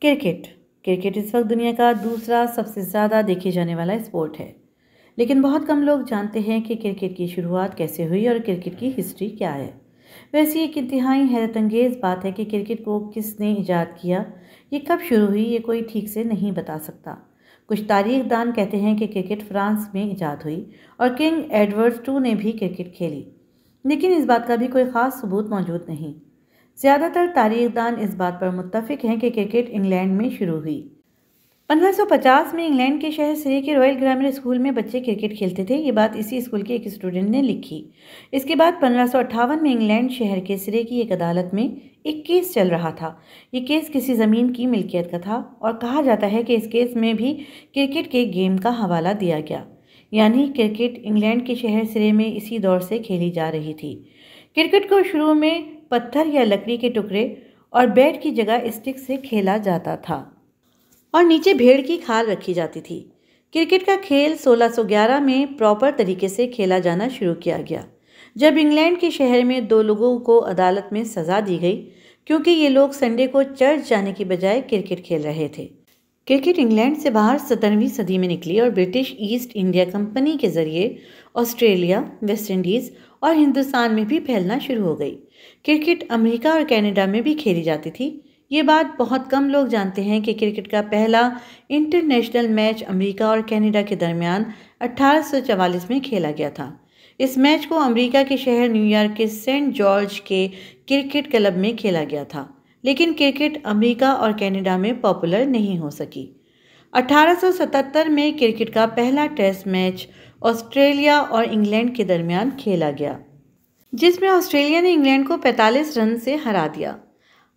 Cricket cricket इस वक्त दुनिया का दूसरा सबसे ज़्यादा देखे जाने वाला स्पोर्ट है। लेकिन बहुत कम लोग जानते हैं कि क्रिकेट की शुरुआत कैसे हुई और क्रिकेट की हिस्ट्री क्या है। वैसे एक इंतहाई हैरतअंगेज़ बात है कि क्रिकेट को किसने ईजाद किया, ये कब शुरू हुई, ये कोई ठीक से नहीं बता सकता। कुछ तारीखदान कहते हैं कि क्रिकेट फ्रांस में ईजाद हुई और किंग एडवर्ड टू ने भी क्रिकेट खेली, लेकिन इस बात का भी कोई ख़ास सबूत मौजूद नहीं। ज़्यादातर तारीखदान इस बात पर मुत्तफिक हैं कि क्रिकेट इंग्लैंड में शुरू हुई। 1550 में इंग्लैंड के शहर सरे के रॉयल ग्रामर स्कूल में बच्चे क्रिकेट खेलते थे। ये बात इसी स्कूल के एक स्टूडेंट ने लिखी। इसके बाद 1558 में इंग्लैंड शहर के सरे की एक अदालत में एक केस चल रहा था। ये केस किसी ज़मीन की मिल्कियत का था और कहा जाता है कि इस केस में भी क्रिकेट के गेम का हवाला दिया गया, यानी क्रिकेट इंग्लैंड के शहर सरे में इसी दौर से खेली जा रही थी। क्रिकेट को शुरू में पत्थर या लकड़ी के टुकड़े और बैट की जगह स्टिक से खेला जाता था और नीचे भेड़ की खाल रखी जाती थी। क्रिकेट का खेल 1611 में प्रॉपर तरीके से खेला जाना शुरू किया गया, जब इंग्लैंड के शहर में 2 लोगों को अदालत में सज़ा दी गई क्योंकि ये लोग संडे को चर्च जाने की बजाय क्रिकेट खेल रहे थे। क्रिकेट इंग्लैंड से बाहर 17वीं सदी में निकली और ब्रिटिश ईस्ट इंडिया कंपनी के ज़रिए ऑस्ट्रेलिया, वेस्ट इंडीज़ और हिंदुस्तान में भी फैलना शुरू हो गई। क्रिकेट अमेरिका और कनाडा में भी खेली जाती थी। ये बात बहुत कम लोग जानते हैं कि क्रिकेट का पहला इंटरनेशनल मैच अमेरिका और कनाडा के दरमियान 1844 में खेला गया था। इस मैच को अमेरिका के शहर न्यूयॉर्क के सेंट जॉर्ज के क्रिकेट क्लब में खेला गया था, लेकिन क्रिकेट अमेरिका और कनाडा में पॉपुलर नहीं हो सकी। 1877 में क्रिकेट का पहला टेस्ट मैच ऑस्ट्रेलिया और इंग्लैंड के दरमियान खेला गया, जिसमें ऑस्ट्रेलिया ने इंग्लैंड को 45 रन से हरा दिया।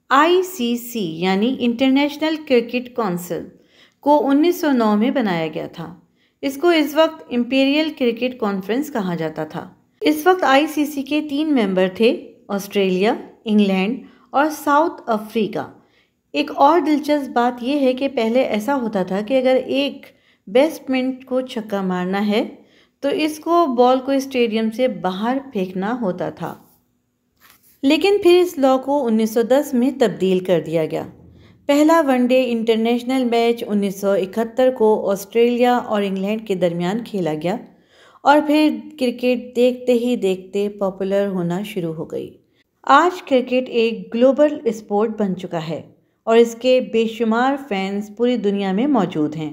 ICC यानी इंटरनेशनल क्रिकेट काउंसिल को 1909 में बनाया गया था। इसको इस वक्त इंपीरियल क्रिकेट कॉन्फ्रेंस कहा जाता था। इस वक्त ICC के 3 मेंबर थे, ऑस्ट्रेलिया, इंग्लैंड और साउथ अफ्रीका। एक और दिलचस्प बात यह है कि पहले ऐसा होता था कि अगर एक बैट्समैन को छक्का मारना है तो इसको बॉल को स्टेडियम से बाहर फेंकना होता था, लेकिन फिर इस लॉ को 1910 में तब्दील कर दिया गया। पहला वनडे इंटरनेशनल मैच 1971 को ऑस्ट्रेलिया और इंग्लैंड के दरमियान खेला गया और फिर क्रिकेट देखते ही देखते पॉपुलर होना शुरू हो गई। आज क्रिकेट एक ग्लोबल स्पोर्ट बन चुका है और इसके बेशुमार फैंस पूरी दुनिया में मौजूद हैं।